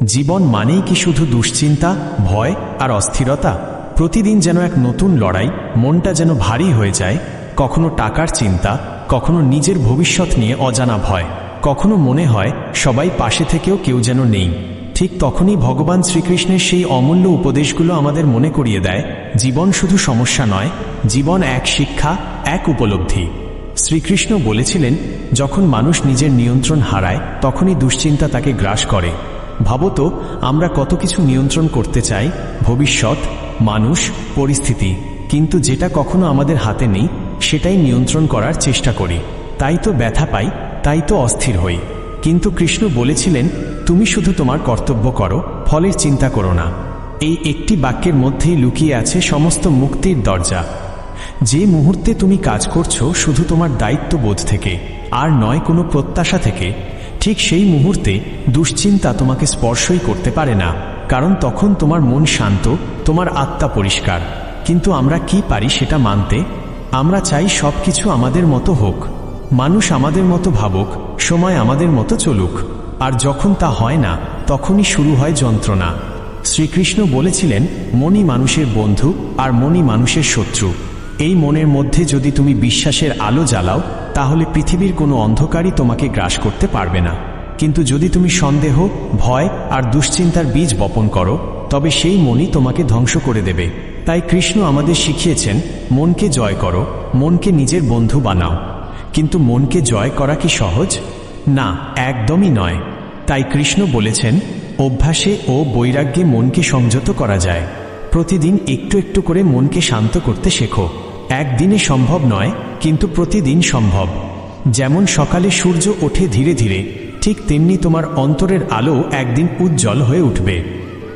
জীবন মানেই কি শুধু দুশ্চিন্তা, ভয় আর অস্থিরতা? প্রতিদিন যেন এক নতুন লড়াই, মনটা যেন ভারী হয়ে যায়। কখনো টাকার চিন্তা, কখনো নিজের ভবিষ্যৎ নিয়ে অজানা ভয়, কখনো মনে হয় সবাই পাশে থেকেও কেউ যেন নেই। ঠিক তখনই ভগবান শ্রীকৃষ্ণের সেই অমূল্য উপদেশগুলো আমাদের মনে করিয়ে দেয়, জীবন শুধু সমস্যা নয়, জীবন এক শিক্ষা, এক উপলব্ধি। শ্রীকৃষ্ণ বলেছিলেন, যখন মানুষ নিজের নিয়ন্ত্রণ হারায় তখনই দুশ্চিন্তা তাকে গ্রাস করে। ভাবতো, আমরা কত কিছু নিয়ন্ত্রণ করতে চাই, ভবিষ্যৎ, মানুষ, পরিস্থিতি, কিন্তু যেটা কখনো আমাদের হাতে নেই সেটাই নিয়ন্ত্রণ করার চেষ্টা করি। তাই তো ব্যথা পাই, তাই তো অস্থির হই। কিন্তু কৃষ্ণ বলেছিলেন, তুমি শুধু তোমার কর্তব্য করো, ফলের চিন্তা করো না। এই একটি বাক্যের মধ্যেই লুকিয়ে আছে সমস্ত মুক্তির দরজা। যে মুহূর্তে তুমি কাজ করছো শুধু তোমার দায়িত্ববোধ থেকে, আর নয় কোনো প্রত্যাশা থেকে, ঠিক সেই মুহূর্তে দুশ্চিন্তা তোমাকে স্পর্শই করতে পারে না, কারণ তখন তোমার মন শান্ত, তোমার আত্মা পরিষ্কার। কিন্তু আমরা কি পারি সেটা মানতে? আমরা চাই সব কিছু আমাদের মতো হোক, মানুষ আমাদের মতো ভাবুক, সময় আমাদের মতো চলুক। আর যখন তা হয় না, তখনই শুরু হয় যন্ত্রণা। শ্রীকৃষ্ণ বলেছিলেন, মনই মানুষের বন্ধু আর মনই মানুষের শত্রু। এই মনের মধ্যে যদি তুমি বিশ্বাসের আলো জ্বালাও, তাহলে পৃথিবীর কোনো অন্ধকারই তোমাকে গ্রাস করতে পারবে না। কিন্তু যদি তুমি সন্দেহ, ভয় আর দুশ্চিন্তার বীজ বপন করো, তবে সেই মনই তোমাকে ধ্বংস করে দেবে। তাই কৃষ্ণ আমাদের শিখিয়েছেন, মনকে জয় করো, মনকে নিজের বন্ধু বানাও। কিন্তু মনকে জয় করা কি সহজ? না, একদমই নয়। তাই কৃষ্ণ বলেছেন, অভ্যাসে ও বৈরাগ্যে মনকে সংযত করা যায়। প্রতিদিন একটু একটু করে মনকে শান্ত করতে শেখো। একদিনে সম্ভব নয়, কিন্তু প্রতিদিন সম্ভব। যেমন সকালে সূর্য ওঠে ধীরে ধীরে, ঠিক তেমনি তোমার অন্তরের আলো একদিন উজ্জ্বল হয়ে উঠবে।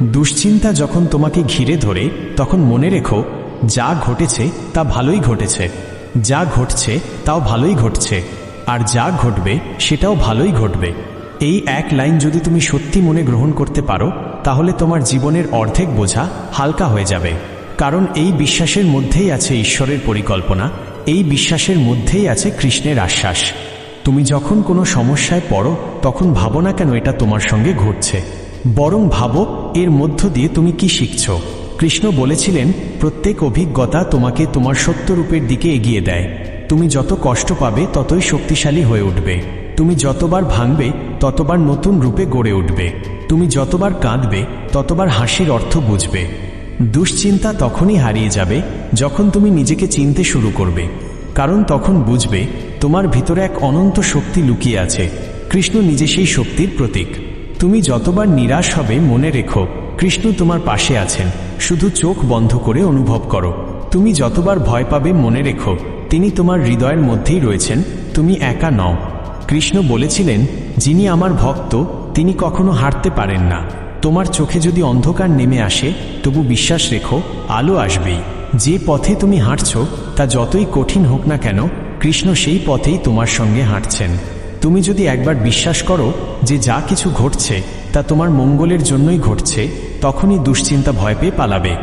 দুশ্চিন্তা যখন তোমাকে ঘিরে ধরে, তখন মনে রেখো, যা ঘটেছে তা ভালোই ঘটেছে, যা ঘটছে তাও ভালোই ঘটছে, আর যা ঘটবে সেটাও ভালোই ঘটবে। এই এক লাইন যদি তুমি সত্যি মনে গ্রহণ করতে পারো, তাহলে তোমার জীবনের অর্ধেক বোঝা হালকা হয়ে যাবে। কারণ এই বিশ্বাসের মধ্যেই আছে ঈশ্বরের পরিকল্পনা, এই বিশ্বাসের মধ্যেই আছে কৃষ্ণের আশ্বাস। তুমি যখন কোনো সমস্যায় পড়ো, তখন ভাবো না কেন এটা তোমার সঙ্গে ঘটছে, বরং ভাবো এর মধ্য দিয়ে তুমি কি শিখছ। কৃষ্ণ বলেছিলেন, প্রত্যেক অভিজ্ঞতা তোমাকে তোমার সত্যরূপের দিকে এগিয়ে দেয়। তুমি যত কষ্ট পাবে ততই শক্তিশালী হয়ে উঠবে। তুমি যতবার ভাঙবে ততবার নতুন রূপে গড়ে উঠবে। তুমি যতবার কাঁদবে ততবার হাসির অর্থ বুঝবে। দুশ্চিন্তা তখনই হারিয়ে যাবে যখন তুমি নিজেকে চিনতে শুরু করবে, কারণ তখন বুঝবে তোমার ভিতরে এক অনন্ত শক্তি লুকিয়ে আছে। কৃষ্ণ নিজে সেই শক্তির প্রতীক। তুমি যতবার নিরাশ হবে, মনে রেখো, কৃষ্ণ তোমার পাশে আছেন, শুধু চোখ বন্ধ করে অনুভব করো। তুমি যতবার ভয় পাবে, মনে রেখো, তিনি তোমার হৃদয়ের মধ্যেই রয়েছেন, তুমি একা নও। কৃষ্ণ বলেছিলেন, যিনি আমার ভক্ত তিনি কখনো হারতে পারেন না। তোমার চোখে যদি অন্ধকার নেমে আসে, তবু বিশ্বাস রেখো, আলো আসবেই। যে পথে তুমি হাঁটছ তা যতই কঠিন হোক না কেন, কৃষ্ণ সেই পথেই তোমার সঙ্গে হাঁটছেন। তুমি যদি একবার বিশ্বাস করো যে যা কিছু ঘটছে তা তোমার মঙ্গলের জন্যই ঘটছে, তখনই দুশ্চিন্তা ভয় পেয়ে পালাবে।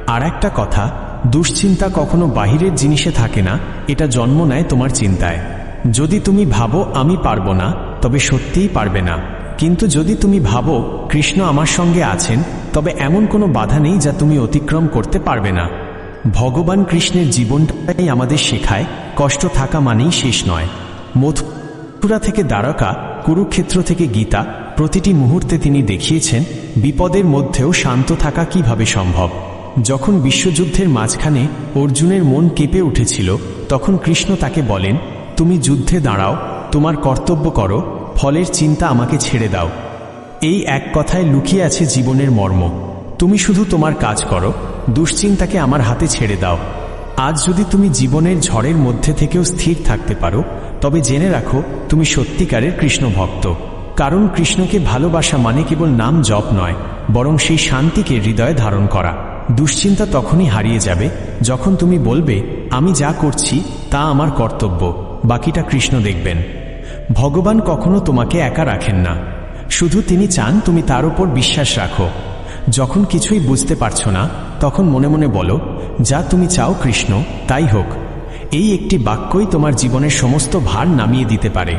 আর একটা কথা, দুশ্চিন্তা কখনো বাহিরের জিনিসে থাকে না, এটা জন্ম নেয় তোমার চিন্তায়। যদি তুমি ভাবো আমি পারবো না, তবে সত্যিই পারবে না। কিন্তু যদি তুমি ভাবো কৃষ্ণ আমার সঙ্গে আছেন, তবে এমন কোনো বাধা নেই যা তুমি অতিক্রম করতে পারবে না। ভগবান কৃষ্ণের জীবনটাই আমাদের শেখায়, কষ্ট থাকা মানেই শেষ নয়। মথুরা থেকে দ্বারকা, কুরুক্ষেত্র থেকে গীতা, প্রতিটি মুহূর্তে তিনি দেখিয়েছেন বিপদের মধ্যেও শান্ত থাকা কিভাবে সম্ভব। যখন বিশ্বযুদ্ধের মাঝখানে অর্জুনের মন কেঁপে উঠেছিল, তখন কৃষ্ণ তাকে বলেন, তুমি যুদ্ধে দাঁড়াও, তোমার কর্তব্য করো, ফলের চিন্তা আমাকে ছেড়ে দাও। এই এক কথায় লুকিয়ে আছে জীবনের মর্ম। তুমি শুধু তোমার কাজ করো, দুশ্চিন্তাকে আমার হাতে ছেড়ে দাও। আজ যদি তুমি জীবনের ঝড়ের মধ্যে থেকেও স্থির থাকতে পারো, তবে জেনে রাখো তুমি সত্যিকারের কৃষ্ণ ভক্ত। কারণ কৃষ্ণকে ভালোবাসা মানে কেবল নাম জপ নয়, বরং সেই শান্তিকে হৃদয়ে ধারণ করা। দুশ্চিন্তা তখনই হারিয়ে যাবে যখন তুমি বলবে, আমি যা করছি তা আমার কর্তব্য, বাকিটা কৃষ্ণ দেখবেন। ভগবান কখনো তোমাকে একা রাখেন না, শুধু তিনি চান তুমি তার উপর বিশ্বাস রাখো। যখন কিছুই বুঝতে পারছো না, তখন মনে মনে বলো, যা তুমি চাও কৃষ্ণ তাই হোক। এই একটি বাক্যই তোমার জীবনের সমস্ত ভার নামিয়ে দিতে পারে।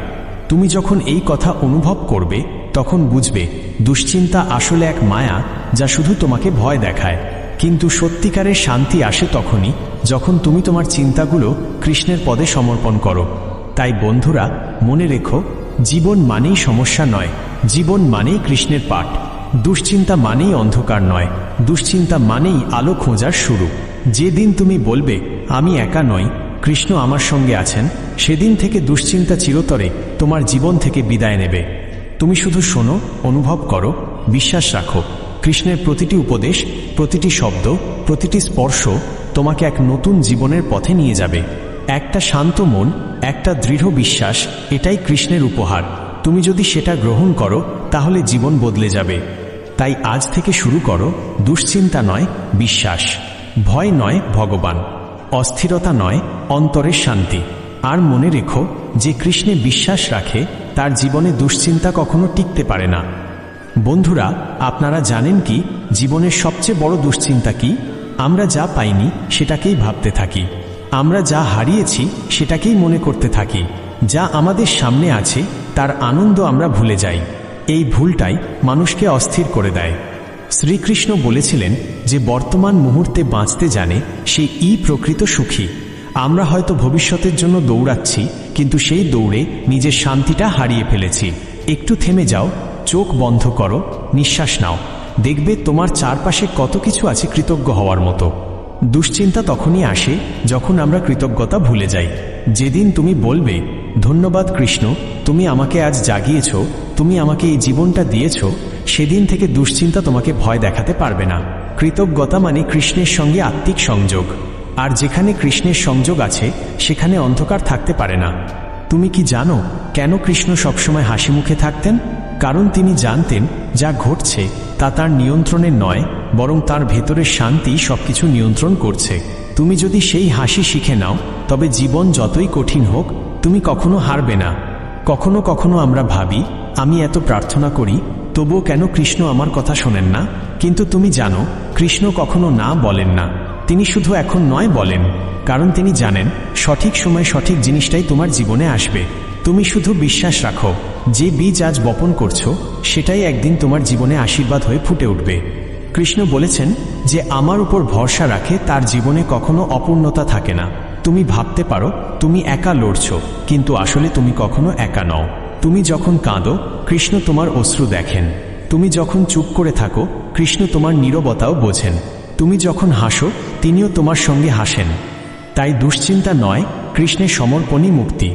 তুমি যখন এই কথা অনুভব করবে, তখন বুঝবে দুশ্চিন্তা আসলে এক মায়া, যা শুধু তোমাকে ভয় দেখায়। কিন্তু সত্যিকারের শান্তি আসে তখনই যখন তুমি তোমার চিন্তাগুলো কৃষ্ণের পদে সমর্পণ করো। তাই বন্ধুরা, মনে রেখো, জীবন মানেই সমস্যা নয়, জীবন মানেই কৃষ্ণের পাঠ। দুশ্চিন্তা মানেই অন্ধকার নয়, দুশ্চিন্তা মানেই আলো খোঁজার শুরু। যেদিন তুমি বলবে আমি একা নই, কৃষ্ণ আমার সঙ্গে আছেন, সেদিন থেকে দুশ্চিন্তা চিরতরে তোমার জীবন থেকে বিদায় নেবে। তুমি শুধু শোনো, অনুভব করো, বিশ্বাস রাখো। কৃষ্ণের প্রতিটি উপদেশ, প্রতিটি শব্দ, প্রতিটি স্পর্শ তোমাকে এক নতুন জীবনের পথে নিয়ে যাবে। একটা শান্ত মন, একটা দৃঢ় বিশ্বাস, এটাই কৃষ্ণের উপহার। তুমি যদি সেটা গ্রহণ করো তাহলে জীবন বদলে যাবে। তাই আজ থেকে শুরু করো, দুশ্চিন্তা নয়, বিশ্বাস। ভয় নয়, ভগবান। অস্থিরতা নয়, অন্তরের শান্তি। আর মনে রেখো, যে কৃষ্ণে বিশ্বাস রাখে তার জীবনে দুশ্চিন্তা কখনো টিকতে পারে না। বন্ধুরা, আপনারা জানেন কি জীবনের সবচেয়ে বড় দুশ্চিন্তা কি? আমরা যা পাইনি সেটাকেই ভাবতে থাকি, আমরা যা হারিয়েছি সেটাকেই মনে করতে থাকি, যা আমাদের সামনে আছে তার আনন্দ আমরা ভুলে যাই। এই ভুলটাই মানুষকে অস্থির করে দেয়। শ্রীকৃষ্ণ বলেছিলেন যে বর্তমান মুহূর্তে বাঁচতে জানে সেই প্রকৃত সুখী। আমরা হয়তো ভবিষ্যতের জন্য দৌড়াচ্ছি, কিন্তু সেই দৌড়ে নিজের শান্তিটা হারিয়ে ফেলেছি। একটু থেমে যাও, চোখ বন্ধ করো, নিঃশ্বাস নাও, দেখবে তোমার চারপাশে কত কিছু আছে কৃতজ্ঞ হওয়ার মতো। দুশ্চিন্তা তখনই আসে যখন আমরা কৃতজ্ঞতা ভুলে যাই। যেদিন তুমি বলবে ধন্যবাদ কৃষ্ণ, তুমি আমাকে আজ জাগিয়েছ, তুমি আমাকে এই জীবনটা দিয়েছ, সেদিন থেকে দুশ্চিন্তা তোমাকে ভয় দেখাতে পারবে না। কৃতজ্ঞতা মানে কৃষ্ণের সঙ্গে আত্মিক সংযোগ, আর যেখানে কৃষ্ণের সংযোগ আছে সেখানে অন্ধকার থাকতে পারে না। তুমি কি জানো কেন কৃষ্ণ সবসময় হাসি মুখে থাকতেন? কারণ তিনি জানতেন যা ঘটছে তা তার নিয়ন্ত্রণে নয়, বরং তার ভেতরের শান্তি সবকিছু নিয়ন্ত্রণ করছে। তুমি যদি সেই হাসি শিখে নাও, তবে জীবন যতই কঠিন হোক তুমি কখনো হারবে না। কখনো কখনো আমরা ভাবি, আমি এত প্রার্থনা করি, তবুও কেন কৃষ্ণ আমার কথা শোনেন না? কিন্তু তুমি জানো, কৃষ্ণ কখনো না বলেন না, তিনি শুধু এখন নয় বলেন। কারণ তিনি জানেন সঠিক সময় সঠিক জিনিসটাই তোমার জীবনে আসবে। তুমি শুধু বিশ্বাস রাখো, যে বীজ আজ বপন করছো সেটাই একদিন তোমার জীবনে আশীর্বাদ হয়ে ফুটে উঠবে। কৃষ্ণ বলেছেন যে আমার উপর ভরসা রাখে তার জীবনে কখনো অপূর্ণতা থাকে না। তুমি ভাবতে পারো তুমি একা লড়ছ, কিন্তু আসলে তুমি কখনো একা নও। তুমি যখন কাঁদো, কৃষ্ণ তোমার অশ্রু দেখেন। তুমি যখন চুপ করে থাকো, কৃষ্ণ তোমার নীরবতাও বোঝেন। তুমি যখন হাসো, তিনিও তোমার সঙ্গে হাসেন। তাই দুশ্চিন্তা নয়, কৃষ্ণের সমর্পণই মুক্তি।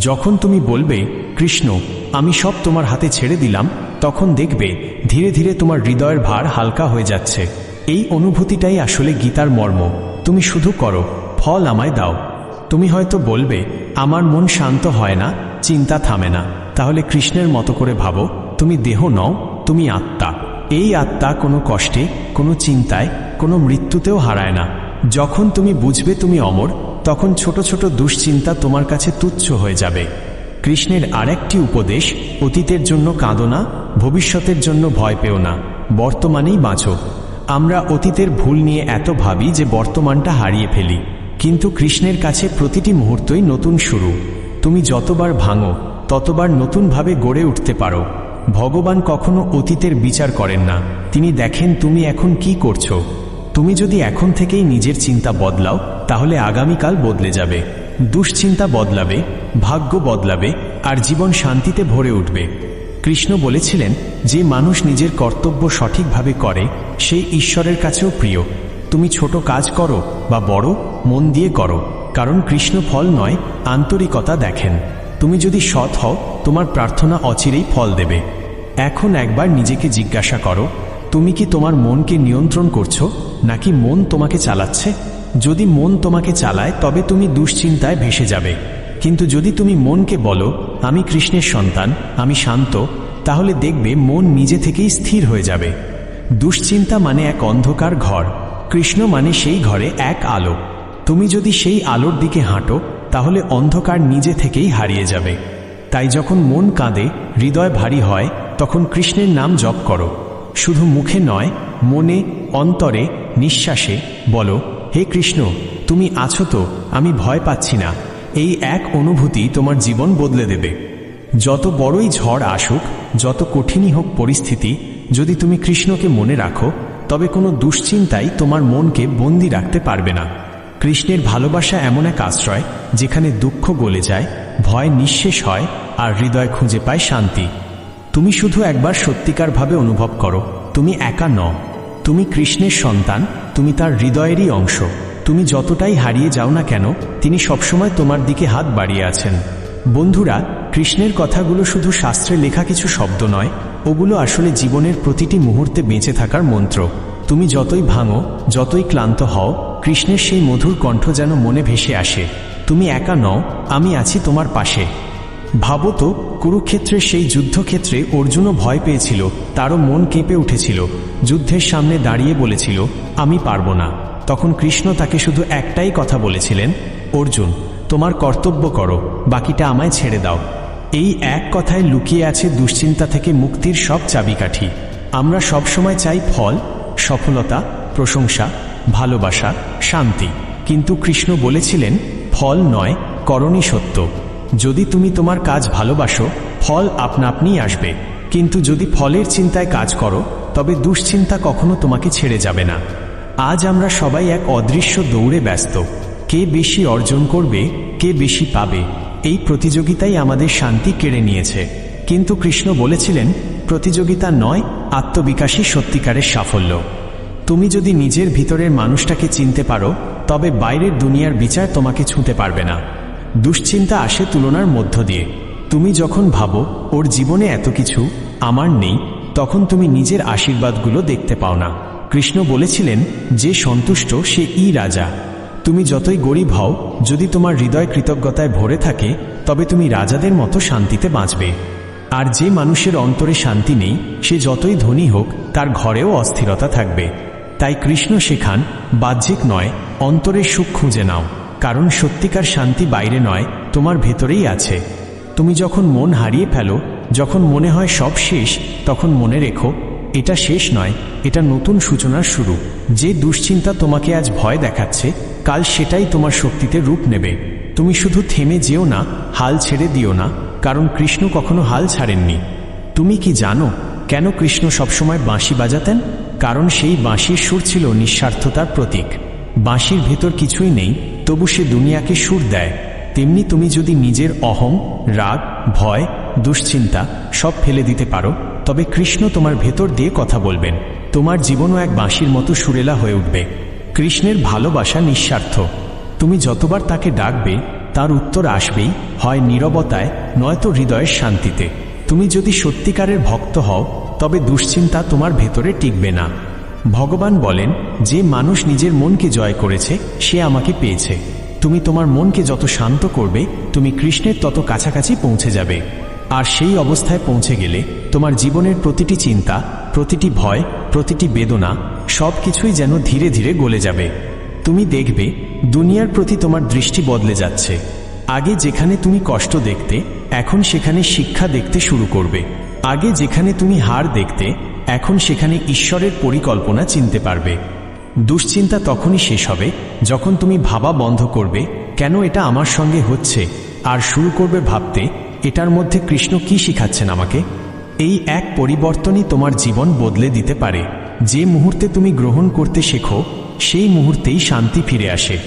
যখন তুমি বলবে কৃষ্ণ আমি সব তোমার হাতে ছেড়ে দিলাম, তখন দেখবে ধীরে ধীরে তোমার হৃদয়ের ভার হালকা হয়ে যাচ্ছে। এই অনুভূতিটাই আসলে গীতার মর্ম। তুমি শুধু করো, ফল আমায় দাও। তুমি হয়তো বলবে আমার মন শান্ত হয় না, চিন্তা থামে না। তাহলে কৃষ্ণের মতো করে ভাবো, তুমি দেহ নও, তুমি আত্মা। এই আত্মা কোনো কষ্টে, কোনো চিন্তায়, কোনো মৃত্যুতেও হারায় না। যখন তুমি বুঝবে তুমি অমর, তখন ছোট ছোট দুশ্চিন্তা তোমার কাছে তুচ্ছ হয়ে যাবে। কৃষ্ণের আরেকটি উপদেশ, অতীতের জন্য কাঁদো না, ভবিষ্যতের জন্য ভয় পেও না, বর্তমানেই বাঁচো। আমরা অতীতের ভুল নিয়ে এত ভাবি যে বর্তমানটা হারিয়ে ফেলি, কিন্তু কৃষ্ণের কাছে প্রতিটি মুহূর্তই নতুন শুরু। তুমি যতবার ভাঙো ততবার নতুনভাবে গড়ে উঠতে পারো। ভগবান কখনো অতীতের বিচার করেন না, তিনি দেখেন তুমি এখন কি করছো। তুমি যদি এখন থেকেই নিজের চিন্তা বদলাও, তাহলে আগামীকাল বদলে যাবে। দুশ্চিন্তা বদলাবে, ভাগ্য বদলাবে, আর জীবন শান্তিতে ভরে উঠবে। কৃষ্ণ বলেছিলেন যে মানুষ নিজের কর্তব্য সঠিকভাবে করে সে ঈশ্বরের কাছেও প্রিয়। তুমি ছোট কাজ করো বা বড়, মন দিয়ে করো, কারণ কৃষ্ণ ফল নয়, আন্তরিকতা দেখেন। তুমি যদি সৎ হও, তোমার প্রার্থনা অচিরেই ফল দেবে। এখন একবার নিজেকে জিজ্ঞাসা করো, তুমি কি তোমার মনকে নিয়ন্ত্রণ করছো, নাকি মন তোমাকে চালাচ্ছে? যদি মন তোমাকে চালায় তবে তুমি দুশ্চিন্তায় ভেসে যাবে। কিন্তু যদি তুমি মনকে বলো আমি কৃষ্ণের সন্তান, আমি শান্ত, তাহলে দেখবে মন নিজে থেকেই স্থির হয়ে যাবে। দুশ্চিন্তা মানে এক অন্ধকার ঘর, কৃষ্ণ মানে সেই ঘরে এক আলো। তুমি যদি সেই আলোর দিকে হাঁটো, তাহলে অন্ধকার নিজে থেকেই হারিয়ে যাবে। তাই যখন মন কাঁদে, হৃদয় ভারী হয়, তখন কৃষ্ণের নাম জপ করো। শুধু মুখে নয়, মনে, অন্তরে, নিঃশ্বাসে বলো, হে কৃষ্ণ তুমি আছো তো, আমি ভয় পাচ্ছি না। এই এক অনুভূতি তোমার জীবন বদলে দেবে। যত বড়ই ঝড় আসুক, যত কঠিনই হোক পরিস্থিতি, যদি তুমি কৃষ্ণকে মনে রাখো, তবে কোনো দুশ্চিন্তাই তোমার মনকে বন্দি রাখতে পারবে না। কৃষ্ণের ভালোবাসা এমন এক আশ্রয় যেখানে দুঃখ গলে যায়, ভয় নিঃশেষ হয়, আর হৃদয় খুঁজে পায় শান্তি। তুমি শুধু একবার সত্যিকারভাবে অনুভব করো, তুমি একা নও। তুমি কৃষ্ণের সন্তান, তুমি তার হৃদয়েরই অংশ। তুমি যতটাই হারিয়ে যাও না কেন, তিনি সবসময় তোমার দিকে হাত বাড়িয়ে আছেন। বন্ধুরা, কৃষ্ণের কথাগুলো শুধু শাস্ত্রে লেখা কিছু শব্দ নয়, ওগুলো আসলে জীবনের প্রতিটি মুহূর্তে বেঁচে থাকার মন্ত্র। তুমি যতই ভাঙো, যতই ক্লান্ত হও, কৃষ্ণের সেই মধুর কণ্ঠ যেন মনে ভেসে আসে, তুমি একা নও, আমি আছি তোমার পাশে। ভাবো তো, কুরুক্ষেত্রের সেই যুদ্ধক্ষেত্রে অর্জুনও ভয় পেয়েছিল, তারও মন কেঁপে উঠেছিল, যুদ্ধের সামনে দাঁড়িয়ে বলেছিল, আমি পারব না। তখন কৃষ্ণ তাকে শুধু একটাই কথা বলেছিলেন, অর্জুন, তোমার কর্তব্য করো, বাকিটা আমায় ছেড়ে দাও। এই এক কথায় লুকিয়ে আছে দুশ্চিন্তা থেকে মুক্তির সব চাবিকাঠি। আমরা সবসময় চাই ফল, সফলতা, প্রশংসা, ভালোবাসা, শান্তি, কিন্তু কৃষ্ণ বলেছিলেন, ফল নয়, করণই সত্য। যদি তুমি তোমার কাজ ভালোবাসো, ফল আপনা আপনিই আসবে, কিন্তু যদি ফলের চিন্তায় কাজ করো, তবে দুশ্চিন্তা কখনো তোমাকে ছেড়ে যাবে না। আজ আমরা সবাই এক অদৃশ্য দৌড়ে ব্যস্ত। কে বেশি অর্জন করবে, কে বেশি পাবে, এই প্রতিযোগিতাই আমাদের শান্তি কেড়ে নিয়েছে। কিন্তু কৃষ্ণ বলেছিলেন, প্রতিযোগিতা নয়, আত্মবিকাশই সত্যিকারের সাফল্য। তুমি যদি নিজের ভিতরের মানুষটাকে চিনতে পারো, তবে বাইরের দুনিয়ার বিচার তোমাকে ছুঁতে পারবে না। দুশ্চিন্তা আসে তুলনার মধ্য দিয়ে। তুমি যখন ভাবো, ওর জীবনে এত কিছু, আমার নেই, তখন তুমি নিজের আশীর্বাদগুলো দেখতে পাও না। কৃষ্ণ বলেছিলেন, যে সন্তুষ্ট সেই রাজা। তুমি যতই গরিব হও, যদি তোমার হৃদয় কৃতজ্ঞতায় ভরে থাকে, তবে তুমি রাজাদের মতো শান্তিতে বাঁচবে। আর যে মানুষের অন্তরে শান্তি নেই, সে যতই ধনী হোক, তার ঘরেও অস্থিরতা থাকবে। তাই কৃষ্ণ শেখান, বাহ্যিক নয়, অন্তরের সুখ খুঁজে নাও, কারণ সত্যিকার শান্তি বাইরে নয়, তোমার ভেতরেই আছে। তুমি যখন মন হারিয়ে ফেলো, যখন মনে হয় সব শেষ, তখন মনে রেখো, এটা শেষ নয়, এটা নতুন সূচনার শুরু। যে দুশ্চিন্তা তোমাকে আজ ভয় দেখাচ্ছে, কাল সেটাই তোমার শক্তিতে রূপ নেবে। তুমি শুধু থেমে যেও না, হাল ছেড়ে দিও না, কারণ কৃষ্ণ কখনো হাল ছাড়েননি। তুমি কি জানো কেন কৃষ্ণ সবসময় বাঁশি বাজাতেন? কারণ সেই বাঁশির সুর ছিল নিঃস্বার্থতার প্রতীক। বাঁশির ভেতর কিছুই নেই, তবু সে দুনিয়াকে সুর দেয়। তেমনি তুমি যদি নিজের অহং, রাগ, ভয়, দুশ্চিন্তা সব ফেলে দিতে পারো, তবে কৃষ্ণ তোমার ভেতর দিয়ে কথা বলবেন। তোমার জীবনও এক বাঁশির মতো সুরেলা হয়ে উঠবে। কৃষ্ণের ভালোবাসা নিঃস্বার্থ। তুমি যতবার তাকে ডাকবে, তার উত্তর আসবেই, হয় নীরবতায়, নয়তো হৃদয়ের শান্তিতে। তুমি যদি সত্যিকারের ভক্ত হও, তবে দুশ্চিন্তা তোমার ভেতরে টিকবে না। ভগবান বলেন, যে মানুষ নিজের মনকে জয় করেছে, সে আমাকে পেয়েছে। তুমি তোমার মনকে যত শান্ত করবে, তুমি কৃষ্ণের তত কাছাকাছি পৌঁছে যাবে। আর সেই অবস্থায় পৌঁছে গেলে তোমার জীবনের প্রতিটি চিন্তা, প্রতিটি ভয়, প্রতিটি বেদনা সব কিছুই যেন ধীরে ধীরে গলে যাবে। তুমি দেখবে দুনিয়ার প্রতি তোমার দৃষ্টি বদলে যাচ্ছে। আগে যেখানে তুমি কষ্ট দেখতে, এখন সেখানে শিক্ষা দেখতে শুরু করবে। আগে যেখানে তুমি হার দেখতে, এখন সেখানে ঈশ্বরের পরিকল্পনা চিনতে পারবে। দুশ্চিন্তা তখনই শেষ হবে যখন তুমি ভাবা বন্ধ করবে, কেন এটা আমার সঙ্গে হচ্ছে, আর শুরু করবে ভাবতে, এটার মধ্যে কৃষ্ণ কি শিখাচ্ছেন আমাকে। এই এক পরিবর্তনই তোমার জীবন বদলে দিতে পারে। যে মুহূর্তে তুমি গ্রহণ করতে শেখো, সেই মুহূর্তেই শান্তি ফিরে আসে।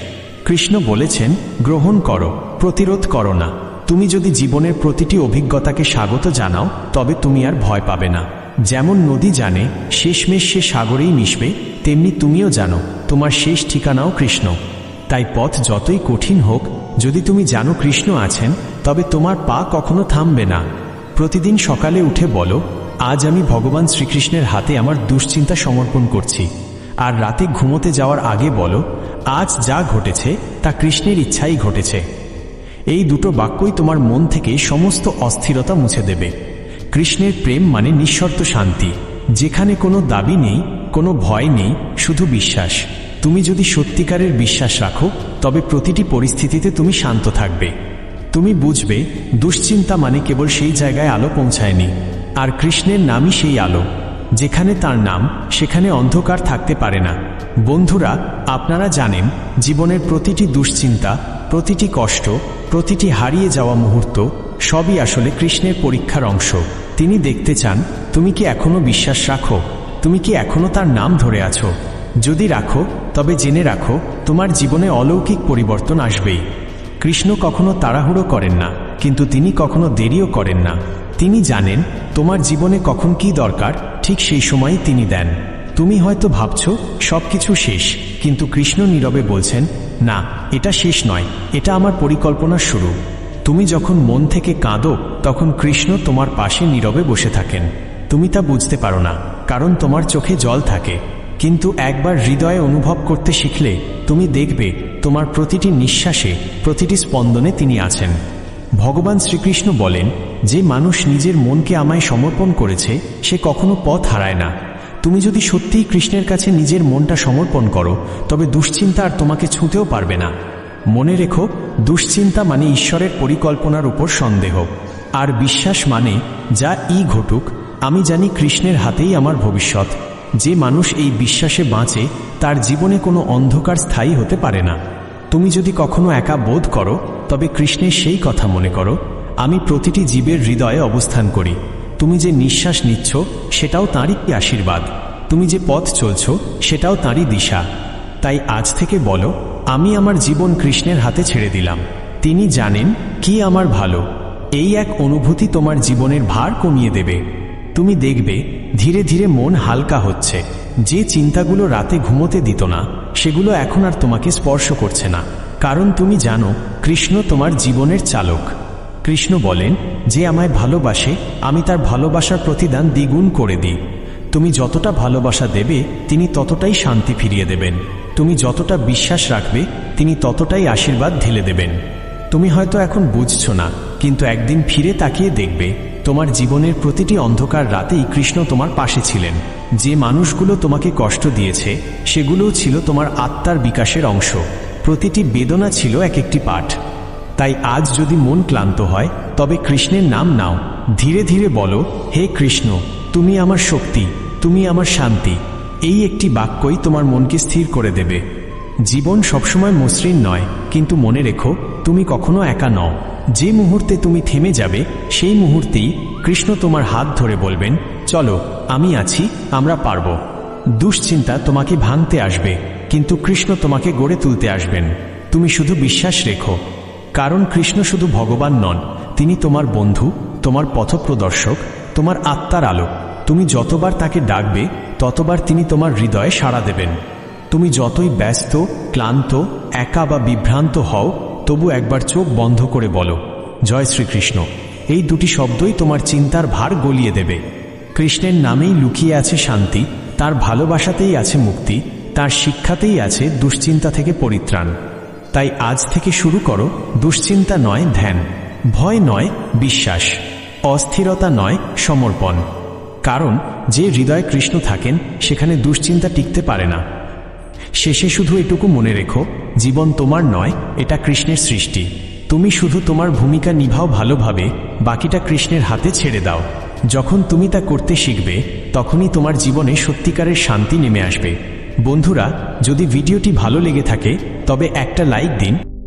কৃষ্ণ বলেছেন, গ্রহণ করো, প্রতিরোধ করো না। তুমি যদি জীবনের প্রতিটি অভিজ্ঞতাকে স্বাগত জানাও, তবে তুমি আর ভয় পাবে না। যেমন নদী জানে শেষমেশ সে সাগরেই মিশবে, তেমনি তুমিও জানো তোমার শেষ ঠিকানাও কৃষ্ণ। তাই পথ যতই কঠিন হোক, যদি তুমি জানো কৃষ্ণ আছেন, তবে তোমার পা কখনো থামবে না। প্রতিদিন সকালে উঠে বলো, আজ আমি ভগবান শ্রীকৃষ্ণের হাতে আমার দুশ্চিন্তা সমর্পণ করছি। আর রাতে ঘুমোতে যাওয়ার আগে বলো, আজ যা ঘটেছে তা কৃষ্ণের ইচ্ছাই ঘটেছে। এই দুটো বাক্যই তোমার মন থেকে সমস্ত অস্থিরতা মুছে দেবে। কৃষ্ণের প্রেম মানে নিঃশর্ত শান্তি, যেখানে কোনো দাবি নেই, কোনো ভয় নেই, শুধু বিশ্বাস। তুমি যদি সত্যিকারের বিশ্বাস রাখো, তবে প্রতিটি পরিস্থিতিতে তুমি শান্ত থাকবে। তুমি বুঝবে দুশ্চিন্তা মানে কেবল সেই জায়গায় আলো পৌঁছায়নি, আর কৃষ্ণের নামই সেই আলো। যেখানে তার নাম, সেখানে অন্ধকার থাকতে পারে না। বন্ধুরা, আপনারা জানেন, জীবনের প্রতিটি দুশ্চিন্তা, প্রতিটি কষ্ট, প্রতিটি হারিয়ে যাওয়া মুহূর্ত সবই আসলে কৃষ্ণের পরীক্ষার অংশ। তিনি দেখতে চান তুমি কি এখনো বিশ্বাস রাখো, তুমি কি এখনো তার নাম ধরে আছো। যদি রাখো তবে জেনে রাখো তোমার জীবনে অলৌকিক পরিবর্তন আসবেই। কৃষ্ণ কখনো তাড়াহুড়ো করেন না, কিন্তু তিনি কখনো দেরিও করেন না। তিনি জানেন তোমার জীবনে কখন কি দরকার, ঠিক সেই সময়ই তিনি দেন। তুমি হয়তো ভাবছো সবকিছু শেষ, কিন্তু কৃষ্ণ নীরবে বলছেন, না, এটা শেষ নয়, এটা আমার পরিকল্পনার শুরু। তুমি যখন মন থেকে কাঁদো তখন কৃষ্ণ তোমার পাশে নীরবে বসে থাকেন। তুমি তা বুঝতে পারো না, কারণ তোমার চোখে জল থাকে। কিন্তু একবার হৃদয়ে অনুভব করতে শিখলে তুমি দেখবে তোমার প্রতিটি নিঃশ্বাসে, প্রতিটি স্পন্দনে তিনি আছেন। ভগবান শ্রীকৃষ্ণ বলেন, যে মানুষ নিজের মনকে আমায় সমর্পণ করেছে সে কখনো পথ হারায় না। তুমি যদি সত্যিই কৃষ্ণের কাছে নিজের মনটা সমর্পণ করো তবে দুশ্চিন্তা আর তোমাকে ছুঁতেও পারবে না। মনে রেখো, দুশ্চিন্তা মানে ঈশ্বরের পরিকল্পনার উপর সন্দেহ, আর বিশ্বাস মানে যা ঘটুক আমি জানি কৃষ্ণের হাতেই আমার ভবিষ্যৎ। যে মানুষ এই বিশ্বাসে বাঁচে তার জীবনে কোনো অন্ধকার স্থায়ী হতে পারে না। তুমি যদি কখনো একা বোধ করো তবে কৃষ্ণের সেই কথা মনে করো, আমি প্রতিটি জীবের হৃদয়ে অবস্থান করি। তুমি যে নিঃশ্বাস নিচ্ছ সেটাও তাঁরই আশীর্বাদ, তুমি যে পথ চলছ সেটাও তাঁরই দিশা। তাই আজ থেকে বলো, আমি আমার জীবন কৃষ্ণের হাতে ছেড়ে দিলাম, তিনি জানেন কি আমার ভালো। এই এক অনুভূতি তোমার জীবনের ভার কমিয়ে দেবে। তুমি দেখবে ধীরে ধীরে মন হালকা হচ্ছে। যে চিন্তাগুলো রাতে ঘুমোতে দিত না সেগুলো এখন আর তোমাকে স্পর্শ করছে না, কারণ তুমি জানো কৃষ্ণ তোমার জীবনের চালক। কৃষ্ণ বলেন, যে আমায় ভালোবাসে আমি তার ভালোবাসার প্রতিদান দ্বিগুণ করে দিই। তুমি যতটা ভালোবাসা দেবে তিনি ততটাই শান্তি ফিরিয়ে দেবেন। তুমি যতটা বিশ্বাস রাখবে তিনি ততটাই আশীর্বাদ ঢেলে দেবেন। তুমি হয়তো এখন বুঝছো না, কিন্তু একদিন ফিরে তাকিয়ে দেখবে তোমার জীবনের প্রতিটি অন্ধকার রাতেই কৃষ্ণ তোমার পাশে ছিলেন। যে মানুষগুলো তোমাকে কষ্ট দিয়েছে সেগুলোও ছিল তোমার আত্মার বিকাশের অংশ। প্রতিটি বেদনা ছিল এক একটি পাঠ। তাই আজ যদি মন ক্লান্ত হয় তবে কৃষ্ণের নাম নাও, ধীরে ধীরে বলো, হে কৃষ্ণ, তুমি আমার শক্তি, তুমি আমার শান্তি। এই একটি বাক্যই তোমার মনকে স্থির করে দেবে। জীবন সবসময় মসৃণ নয়, কিন্তু মনে রেখো তুমি কখনো একা নও। যে মুহূর্তে তুমি থেমে যাবে সেই মুহূর্তেই কৃষ্ণ তোমার হাত ধরে বলবেন, চলো, আমি আছি, আমরা পারব। দুশ্চিন্তা তোমাকে ভাঙতে আসবে, কিন্তু কৃষ্ণ তোমাকে গড়ে তুলতে আসবেন। তুমি শুধু বিশ্বাস রেখো, কারণ কৃষ্ণ শুধু ভগবান নন, তিনি তোমার বন্ধু, তোমার পথপ্রদর্শক, তোমার আত্মার আলো। তুমি যতবার তাকে ডাকবে ততবার তিনি তোমার হৃদয়ে সাড়া দেবেন। তুমি যতই ব্যস্ত, ক্লান্ত, একা বা বিভ্রান্ত হও, তবু একবার চোখ বন্ধ করে বলো, জয় শ্রীকৃষ্ণ। এই দুটি শব্দই তোমার চিন্তার ভার গলিয়ে দেবে। কৃষ্ণের নামেই লুকিয়ে আছে শান্তি, তার ভালোবাসাতেই আছে মুক্তি, তার শিক্ষাতেই আছে দুশ্চিন্তা থেকে পরিত্রাণ। তাই আজ থেকে শুরু করো, দুশ্চিন্তা নয় ধ্যান, ভয় নয় বিশ্বাস, অস্থিরতা নয় সমর্পণ। কারণ যে হৃদয়ে কৃষ্ণ থাকেন সেখানে দুশ্চিন্তা টিকতে পারে না। শেষে শুধু এটুকু মনে রেখো, জীবন তোমার নয়, এটা কৃষ্ণের সৃষ্টি। তুমি শুধু তোমার ভূমিকা নিভাও ভালোভাবে, বাকিটা কৃষ্ণের হাতে ছেড়ে দাও। যখন তুমি তা করতে শিখবে তখনই তোমার জীবনে সত্যিকারের শান্তি নেমে আসবে। বন্ধুরা, যদি ভিডিওটি ভালো লেগে থাকে তবে একটা লাইক দিন।